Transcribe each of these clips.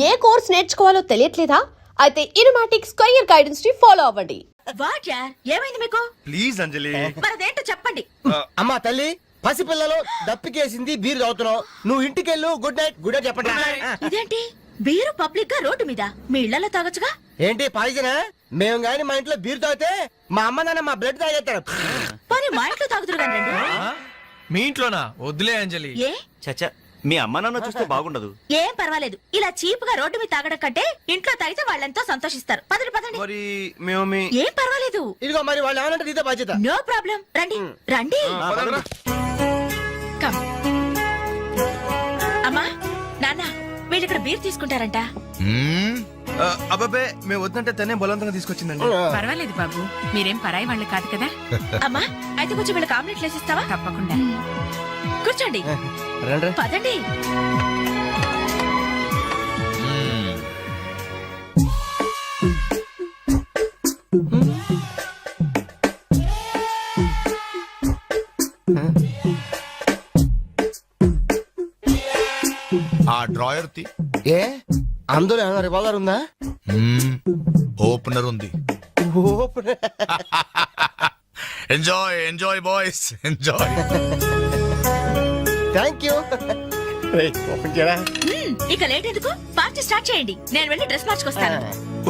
ఏ course నేర్చుకోవాలో తెలియట్లేదా? అయితే ఇనుమాటిక్ square guidance ని follow అవ్వండి. వాట్ యార్ ఏమైంది మీకు? ప్లీజ్ అంజలి. మరదేంటో చెప్పండి. అమ్మా తల్లి, పసిపిల్లలు దప్పికేసింది, బీరు తాగుతున్నావు. నువ్వు ఇంటికెళ్ళు. Good night. గుడ్ నైట్ చెప్పండి. ఇదేంటి బీరు పబ్లిక్ గా రోడ్డు మీద? మీ ఇళ్లలో తాగొచ్చుగా. ఏంటి పాయిజనా? మేము గాని మా ఇంట్లో బీరు తాగితే మా అమ్మ నాన్న మా బ్లడ్ తాగేస్తారు. మరి మా ఇంట్లో తాగుతురు కానీ మీ ఇంట్లోనా? వద్దులే అంజలి. ఏ చచ్చా, మీ అమ్మ నాన్న చూస్తే బాగుండదు. ఏం పర్వాలేదు. ఇలా చీప్ గా రోడ్డు మీద తాగడం కంటే ఇంట్లో తాగితే వాళ్ళెంతో సంతోషిస్తారు. పదండి పదండి. మరి మేము ఏం పర్వాలేదు. ఇదిగో మరి వాళ్ళు ఏమనంటే నీతో బాధ్యత. No problem. రండి రండి. కమ్. అమ్మా నాన్న వీళ్ళు ఇక్కడ బీర్ తీసుకుంటారంట. అబ్బాబే మేము వద్దంటే తనే బలవంతంగా తీసుకొచ్చిందండి. పర్వాలేదు బాబు, మీరేం పరాయి వాళ్ళు కాదు కదా. అమ్మా అయితే కొంచెం వీళ్ళకి ఆమ్లెట్ వేసిస్తావా? తప్పకుండా. కూర్చోండి. రండి. పదండి. ఆ డ్రాయర్ తి ఏ అందులో ఏమైనా రివాల్వర్ ఉందా? ఓపెనర్ ఉంది. Enjoy enjoy boys enjoy. Thank you. Open చేయరా. ఇక లేట్ ఎందుకు? పార్టీ స్టార్ట్ చేయండి. నేను వెళ్ళి డ్రెస్ మార్చుకొస్తాను.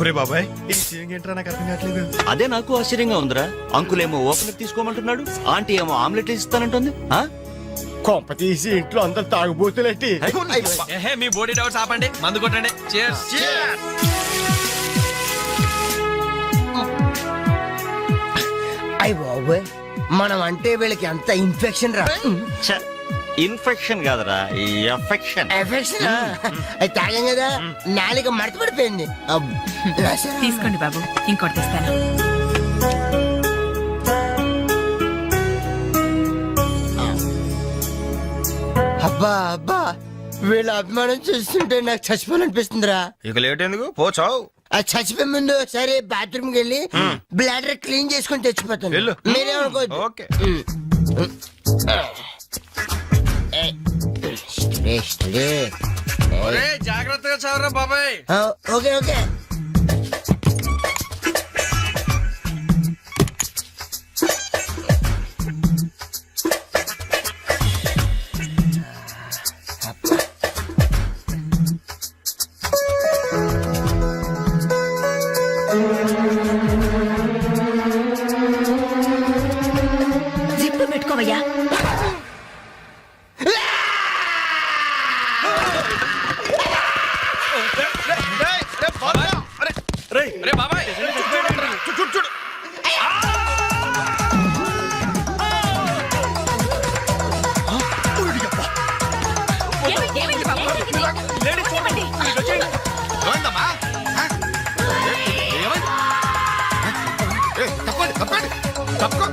ఒరే బాబాయ్, ఈ సీన్ ఏంట్రా నాకు అర్థం కావట్లేదు. అదే నాకు ఆశ్చర్యంగా ఉందిరా. అంకుల్ ఏమో ఓపెనర్ తీసుకోమంటున్నాడు, ఆంటీ ఏమో ఆమ్లెట్ ఇస్తానంటుంది. కొంప తీసి ఇంట్లో అందరు తాగుబోతులేంటి? మీ బాడీ డౌట్స్ ఆపండి, మందు కొట్టండి. Cheers. అయ్య బాబోయ్, మనం అంటే వీళ్ళకి ఎంత ఇన్ఫెక్షన్ రా. ఇన్ఫెక్షన్ కాదురా, ఎఫెక్షన్. ఎఫెక్షన్ అది తాగాం కదా, నాలుక మడత పడిపోయింది. తీసుకోండి బాబు, ఇంకోటి తెస్తాను. అబ్బా అబ్బా, వీళ్ళ అభిమానం చూస్తుంటే నాకు చచ్చిపోవాలనిపిస్తుందిరా. ఇక లేట్ ఎందుకు, పోచావు. ఆ చచ్చిపోయే ముందు సరే బాత్రూమ్ కి వెళ్ళి బ్లాడర్ క్లీన్ చేసుకొని తెచ్చిపోతాను. వెళ్ళు. మీరేమనుకోవద్దు. ఓకే. జాగ్రత్తగా చదవరా బాబాయ్. Okay okay. జిప్పు పెట్టుకోవయ్యా. అరే బాబాయ్, చూడు చూడు. ఏమైంది? ఏమైంది బాబు? ఏమైంది? ఏమైందమ్మా? ఏమైంది? తప్పండి తప్పండి తప్పుకో.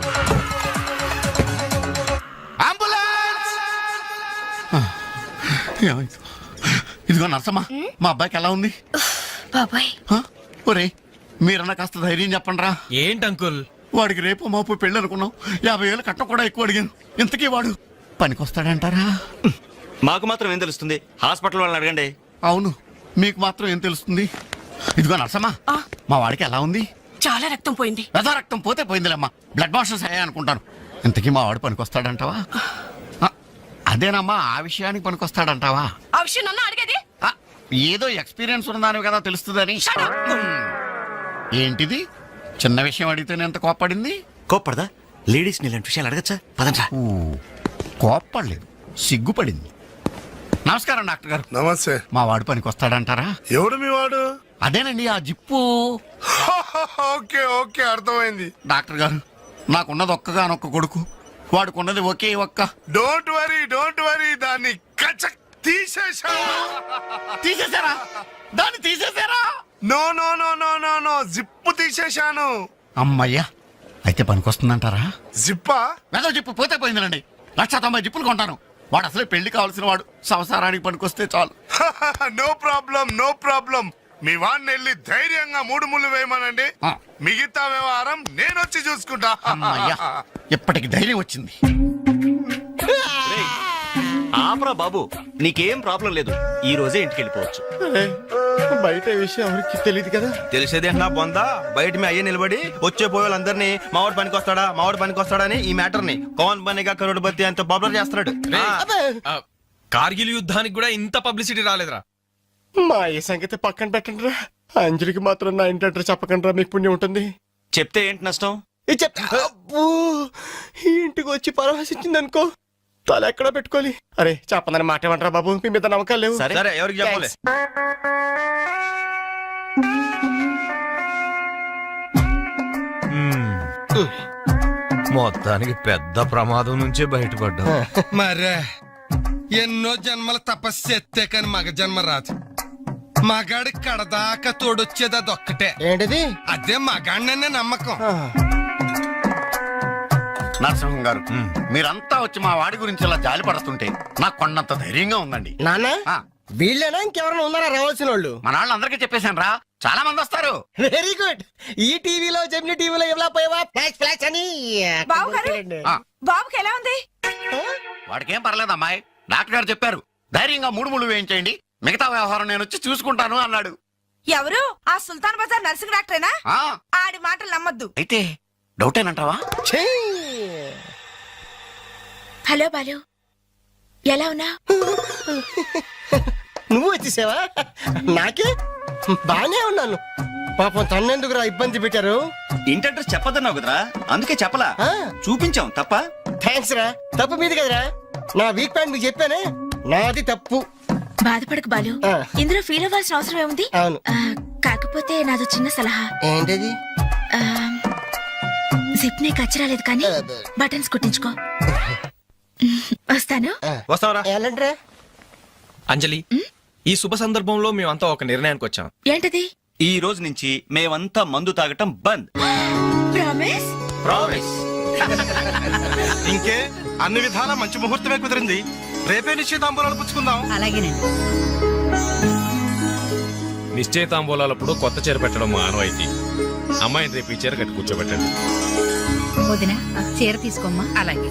అంబులెన్స్! ఏమైంది? ఇదిగో నర్సమ్మా, మా అబ్బాయికి ఎలా ఉంది? బాబాయ్ ఒరే, మీరన్నా కాస్త ధైర్యం చెప్పండి రా. ఏంటి అంకుల్? వాడికి రేపు మాపు పెళ్ళి అనుకున్నాం. 50,000 కట్ట కూడా ఎక్కువ అడిగాను. ఇంతకీ వాడు పనికొస్తాడంటారా? మాకు మాత్రం ఏం తెలుస్తుంది? హాస్పిటల్ వాళ్ళని అడగండి. అవును, మీకు మాత్రం ఏం తెలుస్తుంది? ఇదిగో నర్సమ్మా, మా వాడికి ఎలా ఉంది? చాలా రక్తం పోయింది. రథ రక్తం పోతే పోయిందిలేమ్మా, బ్లడ్ వాషెస్ అయ్యాయి అనుకుంటాను. ఇంతకీ మా వాడు పనికొస్తాడంటావా? అదేనమ్మా, ఆ విషయానికి పనికొస్తాడంటావా? ఆ విషయం నన్ను అడిగేది? ఏదో ఎక్స్పీరియన్స్ ఉన్నదాని కదా తెలుస్తుందని. ఏంటిది? చిన్న విషయం అడిగితేనే ఎంత కోప్పడింది? కోప్పడదా? లేడీస్ ఇలాంటి విషయాలు అడగచ్చా? పదండ్రా. కోప్పడలేదు, సిగ్గుపడింది. నమస్కారం డాక్టర్ గారు. నమస్తే. మా వాడు పనికొస్తాడంటారా? ఎవడు మీ వాడు? అదేనండి ఆ జిప్పు. ఓకే ఓకే, అర్థమైంది. డాక్టర్ గారు, నాకున్నది ఒక్కగానొక్క కొడుకు, వాడుకున్నది ఒకే ఒక్క. డోంట్ వరీ, దాన్ని కచక్ తీసేశా. తీసేశారా? దాన్ని తీసేశారా? No no no no no no, zip తీసేశాను. అమ్మయ్యా, అయితే పనికొస్తుందంటారా? జిప్పా? ఏదో జిప్పు పోతే పోయిందండి. 190 జిప్పులు కొంటాను. వాడు అసలే పెళ్లి కావాల్సిన వాడు, సంసారానికి పనికొస్తే చాలు. No problem. మీ వాడిని వెళ్ళి ధైర్యంగా 3 ముళ్ళు వేయమనండి. మిగతా వ్యవహారం నేను వచ్చి చూసుకుంటా. అమ్మయ్యా, ఇప్పటికి ధైర్యం వచ్చింది. ఆపరా బాబు, నీకేం ప్రాబ్లం లేదు. ఈ రోజే ఇంటికి వెళ్ళిపోవచ్చు. బయట ఈ విషయం ఎవరికి తెలియదు కదా. తెలిసేది నా బొందా, బయట మీ అయ్యే నిలబడి వచ్చే పోయే వాళ్ళందరినీ మావాడు పనికి వస్తాడని ఈ మ్యాటర్ ని కౌన్ బనేగా కరోడ్పతి అంత పాపులర్ చేస్తున్నాడు. కార్గిల్ యుద్ధానికి కూడా ఇంత పబ్లిసిటీ రాలేదురా. మా ఈ సంగతి పక్కన పెట్టండి రా. అంజలికి మాత్రం నా ఇంటి అడ్రస్ చెప్పకండి రా, మీకు పుణ్యం ఉంటుంది. చెప్తే ఏంటి నష్టం? అబ్బో, ఈ ఇంటికి వచ్చి పరవశించింది అనుకో, తల ఎక్కడ పెట్టుకోవాలి. అరే చెప్పందని మాట ఏమంటారా బాబు, మీ మీద నమ్మకాలు లేవు. సరే ఎవరికి చెప్పాలి? మొత్తానికి పెద్ద ప్రమాదం నుంచే బయటపడ్డా. మరే ఎన్నో జన్మల తపస్సు ఎత్తే కాని మగ జన్మ రాదు. మగాడి కడదాకా తోడొచ్చేది అదొక్కటే. ఏంటిది? అదే మగాడిననే నమ్మకం. నరసింహం గారు, మీరంతా వచ్చి మా వాడి గురించి ఇలా జాలి పడుతుంటే నాకు కొండంత ధైర్యంగా ఉందండి. నాన్న ఆ, వీళ్ళేనా ఇంకెవరైనా ఉన్నారా రావాల్సిన వాళ్ళు? మన వాళ్ళందరికీ చెప్పేశాను రా, చాలా మంది వస్తారు. Very good. ఈ టీవీలో జెమిని టీవీలో ఎవలా పోయావా ఫ్లాష్ ఫ్లాష్ అని. ఆ, బాబుకి ఎలా ఉంది? వాడికేం పర్లేదు అమ్మాయి, డాక్టర్ గారు చెప్పారు ధైర్యంగా 3 ముళ్ళు వేయించేయండి, మిగతా వ్యవహారం నేను వచ్చి చూసుకుంటాను అన్నాడు. ఎవరు? ఆ సుల్తాన్ బజార్ నర్సింగ్ డాక్టరేనా? ఆ, ఆడి మాటలు నమ్మద్దు. అయితే డౌటేనంటావా? ఛీ! హలో బాలు, ఎలా ఉన్నా? నువ్వు వచ్చేసావా? నాకే బానే ఉన్నాను. పాపం తన్నెందుకురా ఇబ్బంది పెట్టారు? ఇంటి అడ్రస్ చెప్పదన్నావు కదరా, అందుకే చెప్పలా. ఆ. చూపించాం తప్ప. థ్యాంక్స్ రా. తప్పు మీది కదరా. నా వీక్ పాయింట్ మీకు చెప్పానే, నాది తప్పు. బాధపడకు బాలు, ఆ. ఇందులో ఫీల్ అవ్వాల్సిన అవసరం ఏముంది? అవును. కాకపోతే నాదో చిన్న సలహా. ఏంటది? జిప్ నీ కచ్చరాలేదు కానీ బటన్స్ కుట్టించుకో. వస్తాను. వస్తావరా? ఎలాంటిరా? అంజలి, ఈ శుభ సందర్భంలో మేమంతా ఒక నిర్ణయానికి వచ్చాం. ఏంటది? ఈ రోజు నుంచి మేమంతా మందు తాగటం బంద్. ప్రామిస్? ప్రామిస్. ఇంకే అన్ని విధాల మంచి ముహూర్తమే కుదిరింది. రేపే నిశ్చితాంబూలాలు పుచ్చుకుందాం. అలాగేనండి. నిశ్చయితాంబూలాలప్పుడు కొత్త చీర పెట్టడం మా ఆనవాయితీ. అమ్మాయిని రేపు ఈ చీర కట్టి కూర్చోబెట్టండి. వదిన, చీర తీసుకోమ్మా. అలాగే.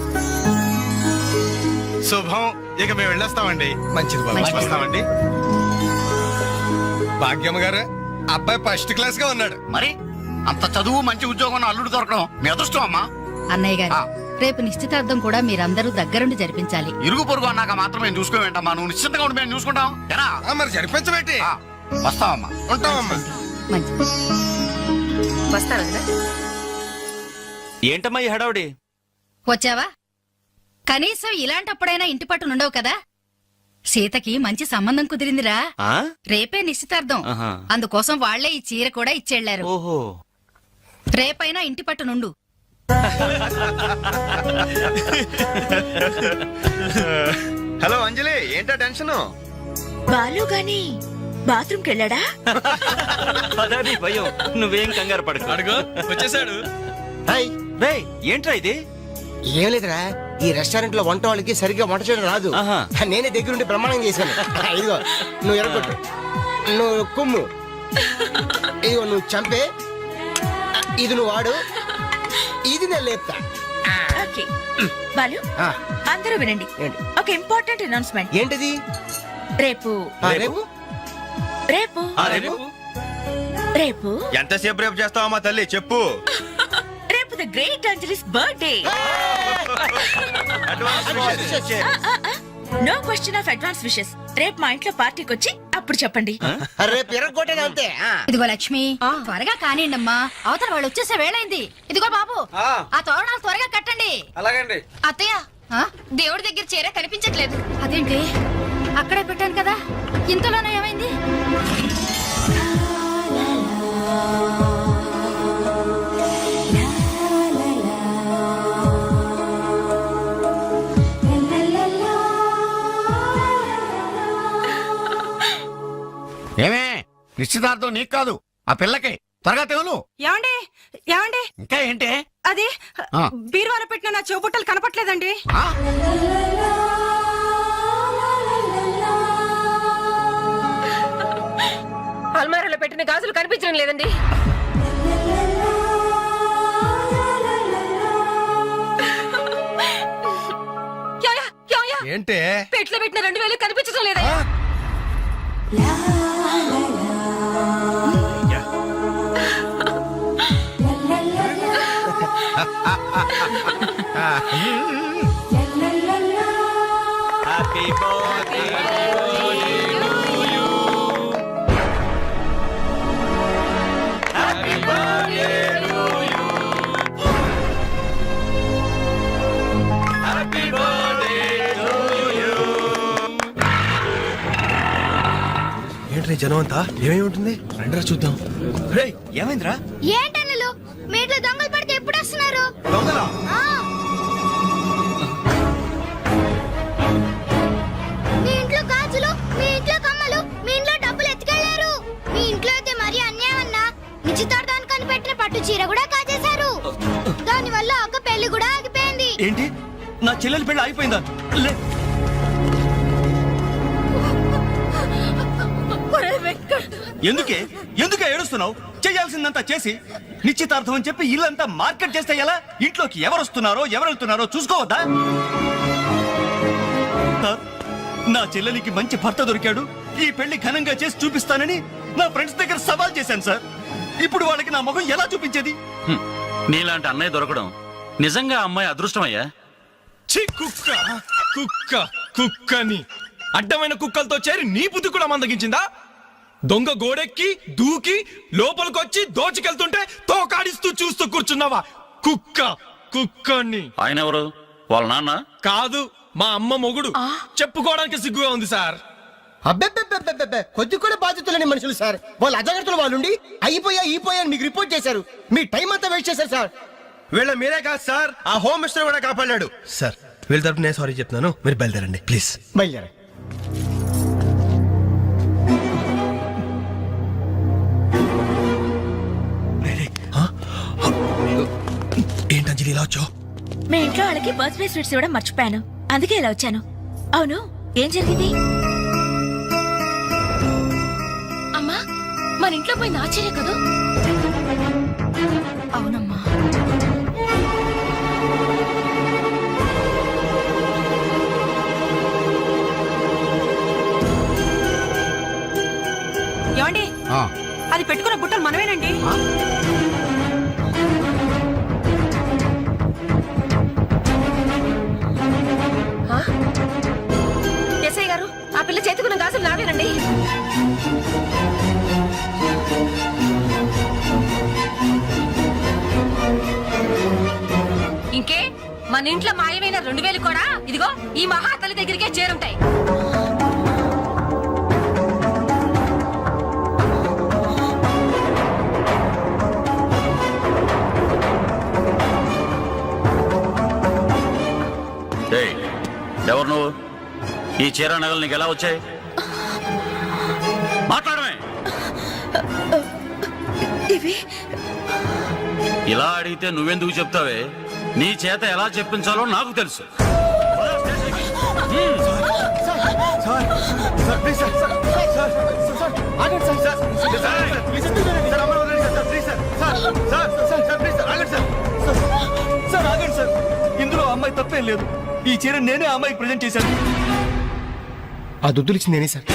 శుభం. ఇక మేము వెళ్ళొస్తామండి. మంచిది బాబు. వస్తామండి. భాగ్యమ్మ గారు, అబ్బాయి ఫస్ట్ క్లాస్ గా ఉన్నాడు. మరి అంత చదువు మంచి ఉద్యోగం ఉన్న అల్లుడు దొరకడం మీ అదృష్టం అమ్మా. అన్నయ్య గారు, ఆ. రేపు నిశ్చితార్థం కూడా మీరందరూ దగ్గరుండి జరిపించాలి. ఇరుగు పొరుగు అన్నాక మాత్రం మేము చూసుకోవేంటమ్మా, నువ్వు నిశ్చింతగా ఉండి మేము చూసుకుంటాం. ఎరా? ఆ, మరి జరిపించబెట్టి ఆ, వస్తామమ్మా. ఉంటామమ్మా. మంచిది. వస్తాను. ఏంటమ్మా ఈ హడావుడి? వచ్చావా? కనీసం ఇలాంటప్పుడైనా ఇంటి పట్టు నుండవు కదా. సీతకి మంచి సంబంధం కుదిరిందిరా. ఆ? రేపే నిశ్చితార్థం. ఆహా. అందుకోసం వాళ్లే ఈ చీర కూడా ఇచ్చెళ్లారు. ఓహో. రేపైనా ఇంటి పట్టు నుండు. హలో అంజలి, ఏంటా టెన్షన్? బాలు గాని బాత్రూమ్కి వెళ్ళాడా? అదే భయం. నువ్వేం కంగారు పడకు. అడుగు వచ్చేసాడు. హాయ్. రేయ్, ఏంట్రా ఇది? ఏం లేదురా, ఈ రెస్టారెంట్ లో వంట వాళ్ళకి సరిగ్గా వంట చేయడం రాదు. ఆహా. నేనే దగ్గరుండి ప్రమాణం చేశాను. ఇదిగో నువ్వు ఎరగొట్టు, నువ్వు కుమ్ము, ఇదిగో నువ్వు చంపే, ఇది నువ్వు వాడు, ఇది నేను లేపుతా. ఓకే బాలు, ఆ, అందరూ వినండి. ఏంటి? ఒక ఇంపార్టెంట్ అనౌన్స్మెంట్. ఏంటిది? రేపు రేపు? రేపు ఆ, రేపు? రేపు ఎంతసేపు రేపు చేస్తావమ్మా తల్లి, చెప్పు. రేపు the great Anjali's birthday. No question of advance wishes. రేపు మా ఇంట్లో పార్టీకి వచ్చి అప్పుడు చెప్పండి. రేపు ఎరగొట్టేది అంతే. ఇదిగో లక్ష్మి, త్వరగా కానివ్వండమ్మా, అవతల వాళ్ళు వచ్చేసే వేళైంది. ఇదిగో బాబు, ఆ తోరణాలు త్వరగా కట్టండి. అలాగండి. అత్తయ్య, దేవుడి దగ్గర చీర కనిపించట్లేదు. అదేంటి, అక్కడే పెట్టాను కదా, ఇంతలోనే ఏమైంది? ఏమే, నిశ్చితార్థం నీకు కాదు ఆ పిల్లకి. త్వరగా తెలు. ఏమండి, ఏమండి, ఇంకా ఏంటి? అది ఆ. బీరువాలో పెట్టిన నా చెవుబుట్టలు కనపట్లేదండి. ఆ? అల్మారాలో పెట్టిన గాజులు కనిపించడం లేదండి. ఏంటే పెట్లో పెట్టిన 2000 కనిపించడం లేదా హ్యాపీ బర్త్డే ఏంట్రీ జనం అంతా ఏమేమి ఉంటుంది రండిరా చూద్దాం. రేయ్, ఏమైందిరా? ఏంటన్నలు మీ ఇంట్లో దొంగలు పడితే ఎప్పుడు వస్తున్నారు? దొంగలా? మీ ఇంట్లో గాజులు, మీ ఇంట్లో కమ్మలు, మీ ఇంట్లో డబ్బులు ఎత్తుకెళ్లారు. మీ ఇంట్లో అయితే మరీ అన్యాయం అన్నా. నిశ్చితార్థానికి కనిపెట్టిన పట్టు చీర కూడా కాజేశారు. దాని వల్ల ఒక పెళ్లి కూడా ఆగిపోయింది. ఏంటి నా చెల్లెలి పెళ్లి అయిపోయిందా? లే, ఎందుకే ఎందుకే ఏడుస్తున్నావు? చేయాల్సిందంతా చేసి నిశ్చితార్థం అని చెప్పి ఇల్లంతా మార్కెట్ చేస్తే ఎలా? ఇంట్లోకి ఎవరు వస్తున్నారో ఎవరు వెళ్తున్నారో చూసుకోవద్దా? సార్, నా చెల్లెలికి మంచి భర్త దొరికాడు, ఈ పెళ్లి ఘనంగా చేసి చూపిస్తానని నా ఫ్రెండ్స్ దగ్గర సవాల్ చేశాను సార్. ఇప్పుడు వాళ్ళకి నా ముఖం ఎలా చూపించేది? నీలాంటి అన్నయ్య దొరకడం నిజంగా అమ్మాయి అదృష్టమయ్యా. ఛీ, కుక్క కుక్క కుక్కని అడ్డమైన కుక్కలతో చేరి నీ బుద్ధి కూడా మందగించిందా? దొంగ గోడెక్కి దూకి లోపలికొచ్చి దోచుకెళ్తుంటే తోకాడిస్తూ చూస్తూ కూర్చున్నావా? కుక్క కుక్కని. ఆయన ఎవరు? వాళ్ళ నాన్న? కాదు, మా అమ్మ మొగుడు. చెప్పుకోవడానికి సిగ్గుగా ఉంది సార్. అబ్బెబ్బెబ్బెబ్బెబ్బె కొద్ది కూడా బాధ్యతలేని మనుషులు సార్. వాళ్ళు అజాగ్రత్తలు వాళ్ళుండి అయిపోయా అని మీకు రిపోర్ట్ చేశారు. మీ టైం అంతా వేస్ట్ చేశారు సార్. వీళ్ళ మీరే కాదు సార్, ఆ హోమ్ మినిస్టర్ కూడా కాపాడాడు సార్. వీళ్ళ తరపు నేను సారీ చెప్తున్నాను, మీరు బయలుదేరండి ప్లీజ్. బయలుదేరా. ఏంటి అంజలి ఇలా వచ్చావు? మీ ఇంట్లో వాళ్ళకి బర్త్డే స్వీట్స్ ఇవ్వడం మర్చిపోయాను, అందుకే ఇలా వచ్చాను. అవును, ఏం జరిగింది? అమ్మా, మన ఇంట్లో పోయింది ఆశ్చర్య కదా? అవునమ్మా. ఏమండి, అది పెట్టుకున్న బుట్టలు మనమేనండి. ఎస్ఐ గారు, ఆ పిల్ల చేతుకున్న గాజులు నావేనండి. ఇంకే, మన ఇంట్లో మాయమైన 2000 కూడా ఇదిగో ఈ మహాతల్లి దగ్గరికే చేరుంటాయి. ఎవరు నువ్వు? ఈ చీర నగలు నీకు ఎలా వచ్చాయి? మాట్లాడమే. ఇలా అడిగితే నువ్వెందుకు చెప్తావే? నీ చేత ఎలా చెప్పించాలో నాకు తెలుసు. ఇందులో అమ్మాయి తప్పేం లేదు. ఈ చీర నేనే అమ్మాయికి ప్రజెంట్ చేశాను. ఆ దుద్దులు ఇచ్చింది నేనే సార్,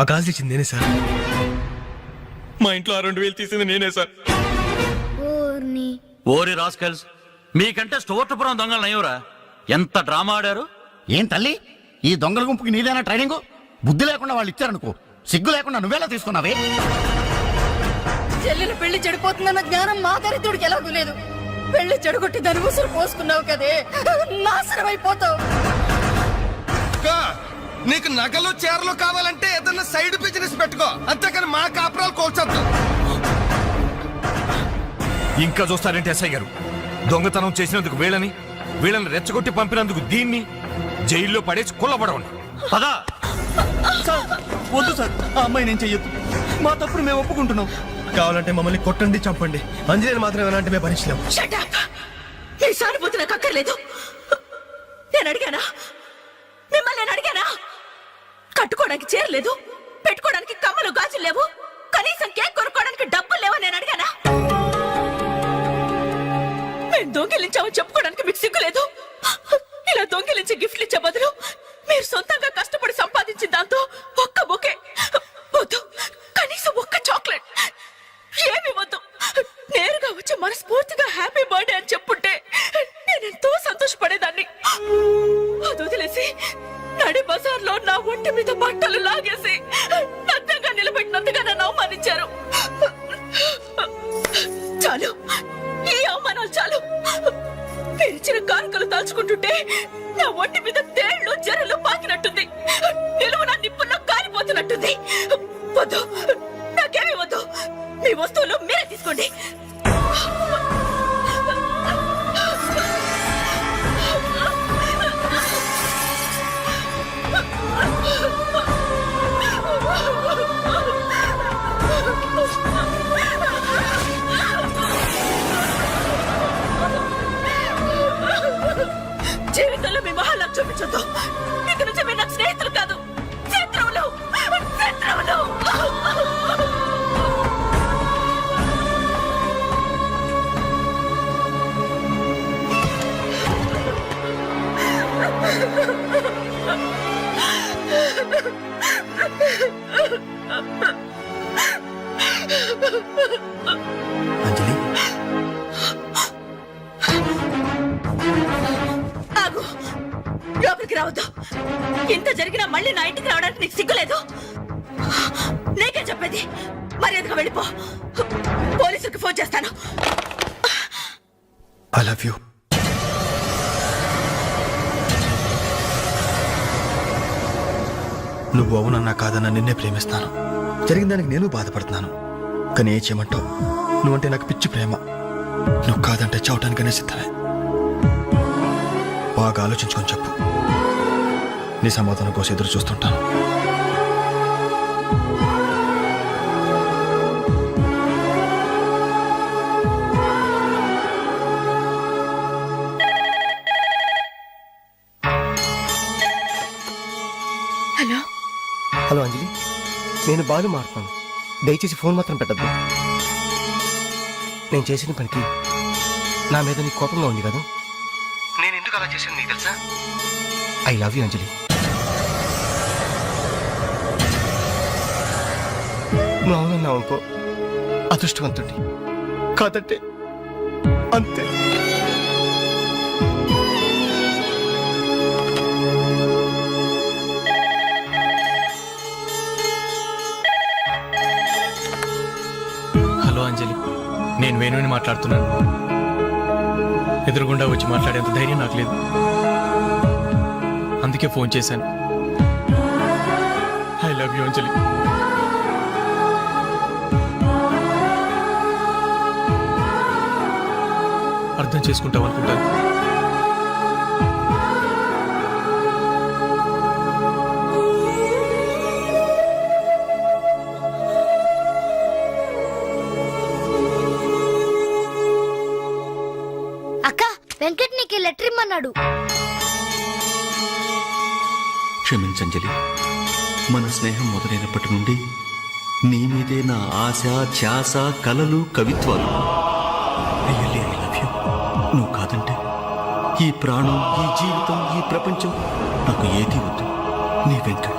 ఆ గాజులు ఇచ్చింది నేనే సార్. మా ఇంట్లో ఆ 2000 తీసింది నేనే సార్. ఓరి రాస్కల్స్, మీకంటే స్టోర్టపురం దొంగలు నయ్యవరా? ఎంత డ్రామా ఆడారు. ఏం తల్లి, ఈ దొంగల గుంపుకి నీదేనా ట్రైనింగ్? బుద్ధి లేకుండా వాళ్ళు ఇచ్చారనుకో, సిగ్గు లేకుండా నువ్వెలా తీసుకున్నావే? చెల్లెలు పెళ్లి చెడిపోతుందన్న జ్ఞానం మా దరిద్రుడికి ఎలాగూ లేదు. పెళ్లి చెడగొట్టి దాని ఉసురు పోసుకున్నావు కదే, నాశనం అయిపోతావు. నీకు నగలు చీరలు కావాలంటే ఏదన్నా సైడ్ బిజినెస్ పెట్టుకో, అంతేకాని మా కాపురాలు కోల్చొద్దు. ఇంకా చూస్తారంటే ఎస్ఐ గారు, దొంగతనం చేసినందుకు వీళ్ళని రెచ్చగొట్టి పంపినందుకు దీన్ని జైల్లో పడేసి కుల్లబడవండి. పదా సార్, వద్దు సార్, ఆ అమ్మాయి నేను చెయ్యొద్దు. మా తప్పుడు మేము ఒప్పుకుంటున్నాం. కావాలంటే మమ్మల్ని కొట్టండి, చంపండి, అంజలిని మాత్రం ఏమంటే మేము భరించలేం. ఈ సానుభూతి నాకు అక్కర్లేదు. నేను అడిగానా? మిమ్మల్ని నేను అడిగానా? కట్టుకోవడానికి చీరలేదు, పెట్టుకోవడానికి కమ్మలు గాజులు లేవు, కనీసం కేక్ కొనుక్కోవడానికి డబ్బులు లేవని నేను అడిగానా? మేము దొంగిలించామని చెప్పుకోవడానికి మీకు సిగ్గు లేదు? ఇలా దొంగిలి దొంగిలించి గిఫ్ట్లు ఇచ్చే బదులు మీరు సొంతంగా కష్టపడి సంపాదించిన దాంతో ఒక్క బొకే వద్దు, కనీసం ఒక్క చాక్లెట్ ఏమి వద్దు. నేరుగా వచ్చి మనస్ఫూర్తిగా హ్యాపీ బర్త్డే అని చెప్పుంటే నేనెంతో సంతోషపడేదాన్ని. అది వదిలేసి నడి బజార్లో నా ఒంటి మీద బట్టలు లాగేసి నగ్నంగా నిలబెట్టినందుగా నన్ను అవమానించారు. చాలు, ఈ అవమానాలు చాలు. పిలిచిన కానుకలు దాచుకుంటుంటే నా ఒంటి మీద తేళ్లు జరలు పాకినట్టుంది, నిలువ నా నిప్పుల్లో కాలిపోతున్నట్టుంది. వద్దు, నాకేమీ వద్దు. మీ వస్తువులు మీరే తీసుకోండి. జీవితంలో మీ మొహాలకు చూపించొద్దు. ఇక నుంచి మీరు నాకు స్నేహితులు కాదు, శత్రువులు. శత్రువులు. అంజలి, ఆగు, లోపలికి రావద్దు. ఇంత జరిగినా మళ్ళీ నా ఇంటికి రావడానికి నీకు సిగ్గులేదు? నీకే చెప్పేది, మర్యాదగా వెళ్ళిపో. పోలీసులకు ఫోన్ చేస్తాను. I love you. నువ్వు అవునన్నా కాదన్నా నిన్నే ప్రేమిస్తాను. జరిగిన దానికి నేను బాధపడుతున్నాను, కానీ ఏం చేయమంటావు? నువ్వంటే నాకు పిచ్చి ప్రేమ. నువ్వు కాదంటే చావటానికనే సిద్ధమే. బాగా ఆలోచించుకొని చెప్పు. నీ సమాధానం కోసం ఎదురు చూస్తుంటాను. హలో. హలో అంజలి, నేను బాలు మారుతాను. దయచేసి ఫోన్ మాత్రం పెట్టద్దు. నేను చేసిన పనికి నా మీద నీకు కోపంగా ఉంది కదా? నేను ఎందుకు అలా చేశాను నీకు తెలుసా? ఐ లవ్ యూ అంజలి. నువ్వు అవునన్నావు అనుకో, అదృష్టవంతుడి. కాదంటే అంతే. హలో అంజలి, నేను వేణుని మాట్లాడుతున్నాను. ఎదురుగుండా వచ్చి మాట్లాడేంత ధైర్యం నాకు లేదు, అందుకే ఫోన్ చేశాను. ఐ లవ్ యూ అంజలి. అర్థం చేసుకుంటావు అనుకుంటాను. అక్క, వెంకట్ నీకు లెటర్ ఇమ్మన్నాడు. క్షమించంజలి, మన స్నేహం మొదలైనప్పటి నుండి నీ మీదే నా ఆశ, ధ్యాస, కలలు, కవిత్వాలు. Really I love you. నువ్వు కాదంటే ఈ ప్రాణం, ఈ జీవితం, ఈ ప్రపంచం నాకు ఏది వద్దు. నీ వెంకట్.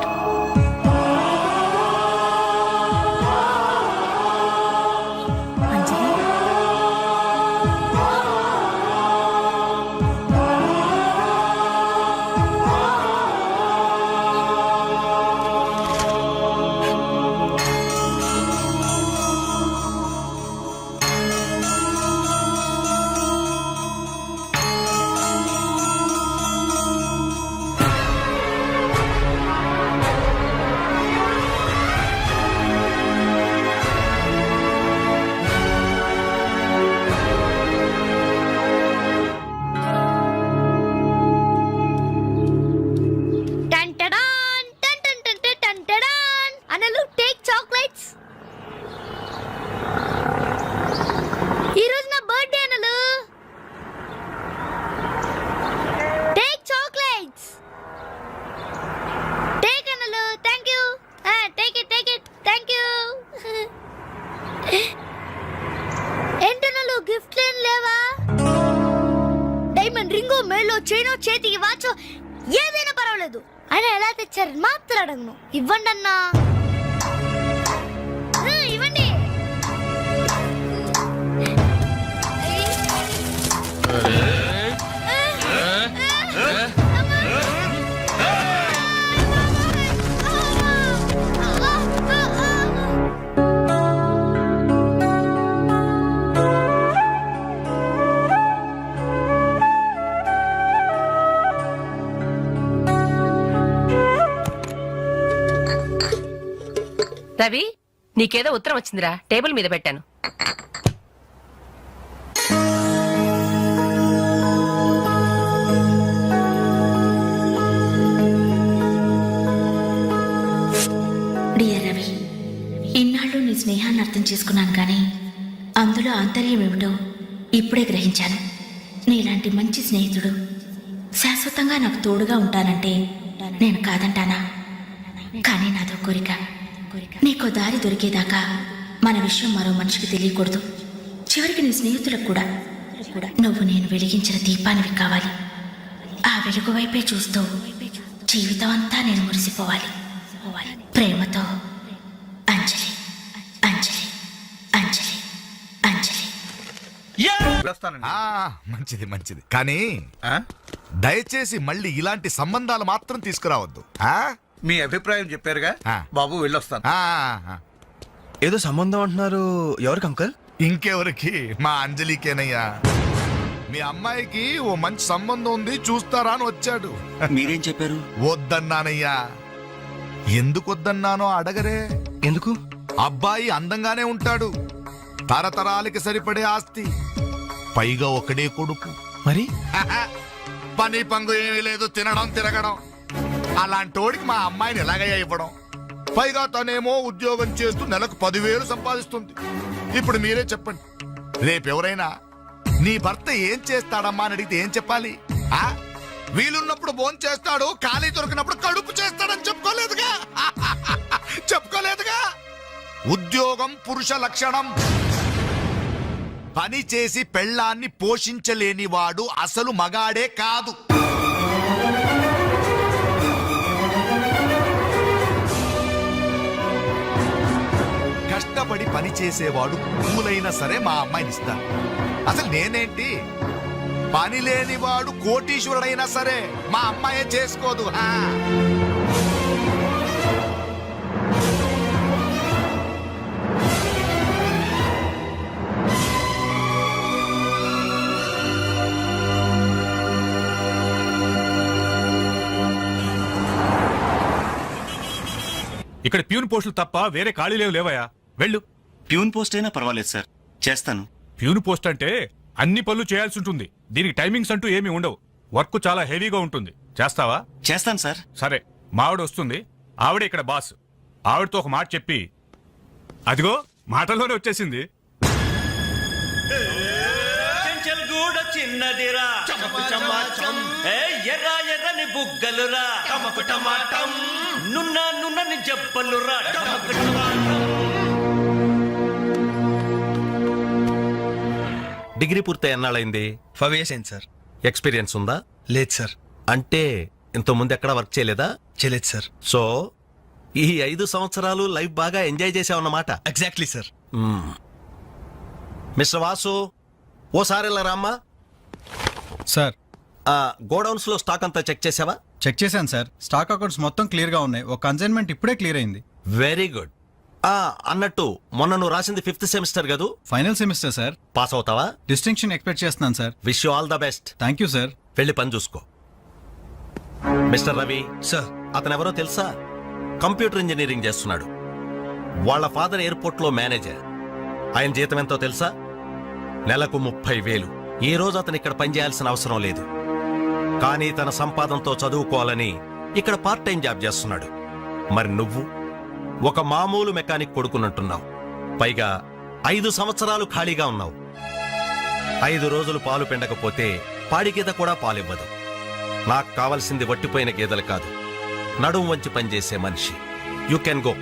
రింగు, మేలో, చైనో, చేతికి వాచో ఏదైనా పర్వాలేదు. ఆయన ఎలా తెచ్చారని మాత్రం అడగను. ఇవ్వండి అన్నా. ఇవ్వండి. రవి, నీకేదో ఉత్తరం వచ్చిందిరా, టేబుల్ మీద పెట్టాను. డియర్ రవి, ఇన్నాళ్ళు నీ స్నేహాన్ని అర్థం చేసుకున్నాను కానీ అందులో ఆంతర్యం ఏమిటో ఇప్పుడే గ్రహించాను. నీలాంటి మంచి స్నేహితుడు శాశ్వతంగా నాకు తోడుగా ఉంటానంటే నేను కాదంటానా? కానీ నాదో కోరిక. నీకో దారి దొరికేదాకా మన విషయం మరో మనిషికి తెలియకూడదు. చివరికి నీ స్నేహితులకు కూడా నువ్వు నేను వెలిగించిన దీపానివి కావాలి. ఆ వెలుగు వైపే చూస్తూ జీవితం అంతా నేను మురిసిపోవాలి. ప్రేమతో అంజలి, అంజలి, అంజలి, అంజలి. మంచిది మంచిది, కానీ దయచేసి మళ్ళీ ఇలాంటి సంబంధాలు మాత్రం తీసుకురావద్దు. మీ అభిప్రాయం చెప్పారుగా బాబు, వెళ్ళొస్తాను. ఏదో సంబంధం అంటున్నారు, ఎవరికి అంకల్? ఇంకెవరికి? మా అంజలికేనయ్యా. మీ అమ్మాయికి ఓ మంచి సంబంధం ఉంది, చూస్తారా అని వచ్చాడు. మీరేం చెప్పారు? వద్దన్నానయ్యా. ఎందుకు వద్దన్నానో అడగరే. ఎందుకు? అబ్బాయి అందంగానే ఉంటాడు, తరతరాలకి సరిపడే ఆస్తి, పైగా ఒకడే కొడుకు. మరి పని పంగు ఏమీ లేదు, తినడం తిరగడం. అలాంటోడికి మా అమ్మాయిని ఎలాగయ్యా ఇవ్వడం? పైగా తనేమో ఉద్యోగం చేస్తూ నెలకు 10,000 సంపాదిస్తుంది. ఇప్పుడు మీరే చెప్పండి, రేపెవరైనా నీ భర్త ఏం చేస్తాడమ్మా అని అడిగితే ఏం చెప్పాలి? వీలున్నప్పుడు భోజనం చేస్తాడు, ఖాళీ దొరికినప్పుడు కడుపు చేస్తాడని చెప్పుకోలేదుగా. చెప్పుకోలేదుగా. ఉద్యోగం పురుష లక్షణం. పని చేసి పెళ్ళాన్ని పోషించలేని వాడు అసలు మగాడే కాదు. కష్టపడి పని చేసేవాడు పూలైనా సరే మా అమ్మాయిని ఇస్తాను. అసలు నేనేంటి, పని లేనివాడు కోటీశ్వరుడైనా సరే మా అమ్మాయే చేసుకోదు. ఇక్కడ ప్యూన్ పోస్టులు తప్ప వేరే ఖాళీ లేవయా, వెళ్ళు. ప్యూన్ పోస్ట్ అయినా పర్వాలేదు సార్, చేస్తాను. ప్యూన్ పోస్ట్ అంటే అన్ని పనులు చేయాల్సి ఉంటుంది. దీనికి టైమింగ్స్ అంటూ ఏమీ ఉండవు. వర్క్ చాలా హెవీగా ఉంటుంది. చేస్తావా? చేస్తాను సార్. సరే, మా ఆవిడ వస్తుంది. ఆవిడే ఇక్కడ బాస్. ఆవిడతో ఒక మాట చెప్పి, అదిగో మాటల్లోనే వచ్చేసింది. చిన్నదిరా ఎర్ర ఎర్రని బుగ్గలురా, నున్న నున్నని జబ్బలురా. డిగ్రీ పూర్తి ఎన్నాళ్ళైంది? 5 years అయింది సార్. ఎక్స్పీరియన్స్ ఉందా? లేదు సార్. అంటే ఇంత ముందు ఎక్కడ వర్క్ చేయలేదా? చేయలేదు సార్. సో ఈ 5 సంవత్సరాలు లైఫ్ బాగా ఎంజాయ్ చేసావన్నమాట. Exactly sir. మిస్టర్ వాసు, ఓసారి ఇలా రామ్మా. సార్, గోడౌన్స్ లో స్టాక్ అంతా చెక్ చేసావా? చెక్ చేశాను సార్. స్టాక్ అకౌంట్స్ మొత్తం క్లియర్ గా ఉన్నాయి. ఒక కన్సైన్మెంట్ ఇప్పుడే క్లియర్ అయింది. Very good. అన్నట్టు మొన్న నువ్వు రాసింది 5th సెమిస్టర్ కదూ? Final semester sir. పాస్ అవుతావా? డిస్టింక్షన్ ఎక్స్పెక్ట్ చేస్తున్నాను sir. Wish you all the best. Thank you sir. వెళ్ళి పని చూసుకో. మిస్టర్ రవి సార్, అతను ఎవరో తెలుసా? కంప్యూటర్ ఇంజనీరింగ్ చేస్తున్నాడు. వాళ్ళ ఫాదర్ ఎయిర్పోర్ట్ లో మేనేజర్. ఆయన జీతం ఎంతో తెలుసా? నెలకు 30,000. ఈ రోజు అతను ఇక్కడ పనిచేయాల్సిన అవసరం లేదు, కానీ తన సంపాదనతో చదువుకోవాలని ఇక్కడ పార్ట్ టైం జాబ్ చేస్తున్నాడు. మరి నువ్వు ఒక మామూలు మెకానిక్ కొడుకున్నట్టున్నావు. పైగా 5 సంవత్సరాలు ఖాళీగా ఉన్నావు. 5 రోజులు పాలు పిండకపోతే పాడి గీత కూడా పాలివ్వదు. నాకు కావలసింది వట్టిపోయిన గేదెలు కాదు, నడుం వంచి పనిచేసే మనిషి. You can go.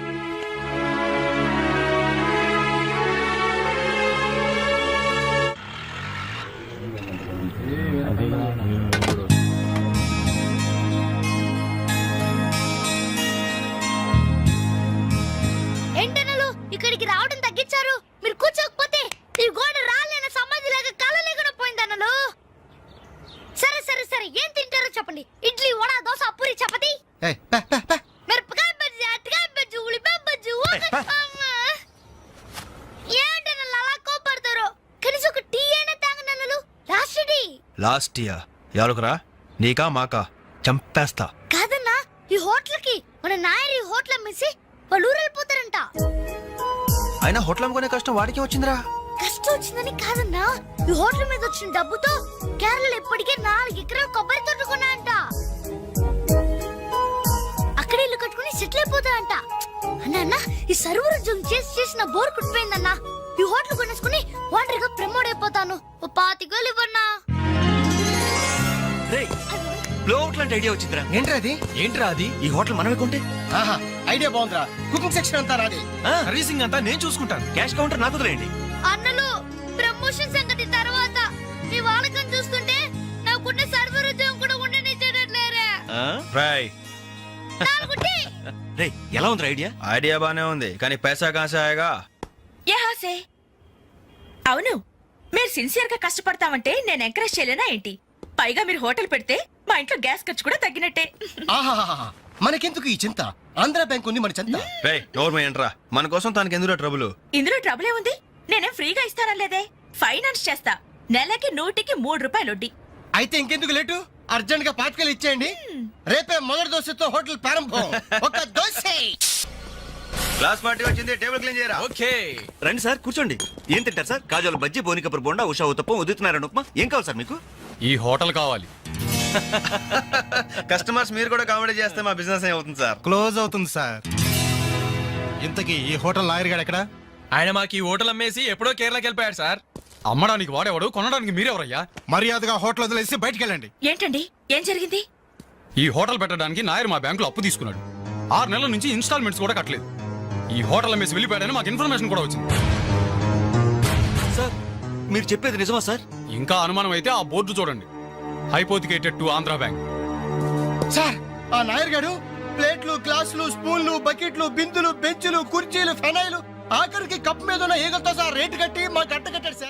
ఇక్కడికి రావడం తగ్గించారు? మీరు కూర్చోకపోతే ఈ గోడ రాలేన సమాధి లాగా కలలేకుండా పోయిందన్నలు. సరే సరే సరే, ఏం తింటారో చెప్పండి. ఇడ్లీ, వడ, దోశ, పూరి, చపాతి, మిరపకాయ బజ్జీ, అరటికాయ బజ్జీ, ఉల్లిపాయ బజ్జీ. ఏంటన్నలు అలా కోపడతారు? కనీసం ఒక టీ అయినా తాగనన్నలు. Last tea. లాస్ట్ ఇయర్ ఎవరుకురా, నీకా మాకా? చంపేస్తా. కాదన్నా, ఈ హోటల్ కి మన నాయర్ ఈ హోటల్ అమ్మేసి వాళ్ళు ఊరెళ్ళిపోతారంట. అయినా హోటల్ అమ్ముకునే కష్టం వాడికి వచ్చిందిరా. కష్టం వచ్చిందని కాదన్నా, ఈ హోటల్ మీద వచ్చిన డబ్బుతో కేరళలో ఇప్పటికే 4 ఎకరాలు కొబ్బరి తోట కొన్నాయంట. అక్కడ ఇల్లు కట్టుకుని సెటిల్ అయిపోతాయంట. అన్న ఈ సర్వర్ ఉద్యోగం చేసిన బోర్ కుట్టిపోయిందన్నా. ఈ హోటల్ కొనేసుకుని వాటర్ గా ప్రమోట్ అయిపోతాను. ఓ 25 వేలు ఇవ్వన్నా. లాంటి ఐడియా వచ్చిందిరా. ఏంట్రా అది? ఈ హోటల్ మనమే కొంటే ఆహా, ఐడియా బాగుందిరా. కుకింగ్ సెక్షన్ అంతా నాది. సర్వీసింగ్ అంతా నేను చూసుకుంటాను. క్యాష్ కౌంటర్ నాకు వదిలేయండి. అన్నలు, ప్రమోషన్ సంగతి తర్వాత. మీ వాడకం చూస్తుంటే నాకున్న సర్వర్ ఉద్యోగం కూడా ఉండనిచ్చేటట్లేరా. రే, ఎలా ఉంది ఐడియా? ఐడియా బానే ఉంది, కానీ పైసా కాసాయగా. యహాసే. అవును, మీరు సిన్సియర్ గా కష్టపడతామంటే నేను ఎంకరేజ్ చేయలేనా ఏంటి? పైగా మీరు హోటల్ పెడితే మా ఇంట్లో గ్యాస్ ఖర్చు కూడా తగ్గినట్టే. ఆహాహాహా, మనకెందుకు ఈ చింత? ఆంధ్ర బ్యాంక్ ఉంది మన చింత. ఏంట్రా, మన కోసం తనకి ఎందులో ట్రబుల్? ఇందులో ట్రబుల్ ఏముంది? నేనేం ఫ్రీగా ఇస్తానలేదే, ఫైనాన్స్ చేస్తా. నెలకి 100కి 3 రూపాయలు వడ్డీ. అయితే ఇంకెందుకు లేటు? అర్జెంట్ గా పాతికలు ఇచ్చేయండి. రేపే మొదటి దోశతో హోటల్ ప్రారంభం. ఒక దోశ. క్లాస్ పార్టీ వచ్చింది, టేబుల్ క్లీన్ చేయరా. ఓకే, రండి సార్, కూర్చోండి. ఏం తింటారు సార్? కాజాలు బజ్జీ, బోనికపూర్ బొండా, ఉషా ఉత్తప్పం, ఉదితున్నారని ఉప్మా. ఏం కావాలి సార్ మీకు? ఈ హోటల్ కావాలి. కస్టమర్స్ మీరు కూడా కామెడీ చేస్తే మా బిజినెస్ ఏమవుతుంది సార్? క్లోజ్ అవుతుంది సార్. ఇంతకీ ఈ హోటల్ లాయర్ గారు ఎక్కడ? ఆయన మాకు ఈ హోటల్ అమ్మేసి ఎప్పుడో కేరళకి వెళ్ళిపోయాడు సార్. అమ్మడానికి వాడేవాడు, కొనడానికి మీరెవరయ్యా? మర్యాదగా హోటల్ వదిలేసి బయటికి వెళ్ళండి. ఏంటండి, ఏం జరిగింది? ఈ హోటల్ పెట్టడానికి నాయర్ మా బ్యాంకులో అప్పు తీసుకున్నాడు. 6 నెలల నుంచి ఇన్స్టాల్మెంట్స్ కూడా కట్టలేదు. ఈ హోటల్ అమ్మేసి వెళ్ళిపోయాడని మాకు ఇన్ఫర్మేషన్ కూడా వచ్చింది. సార్, మీరు చెప్పేది నిజమా సార్? ఇంకా అనుమానం అయితే ఆ బోర్డు చూడండి, hypothecated to Andhra bank. Sir, ఆ నాయర్ గారు ప్లేట్లు, గ్లాసులు, స్పూన్లు, బకెట్లు, బిందులు, బెంచులు, కుర్చీలు, ఫెనాయిలు, ఆఖరికి కప్ మీద ఉన్న ఈగలతో సార్ రేటు కట్టి మాకు అట్ట కట్టాడు సార్.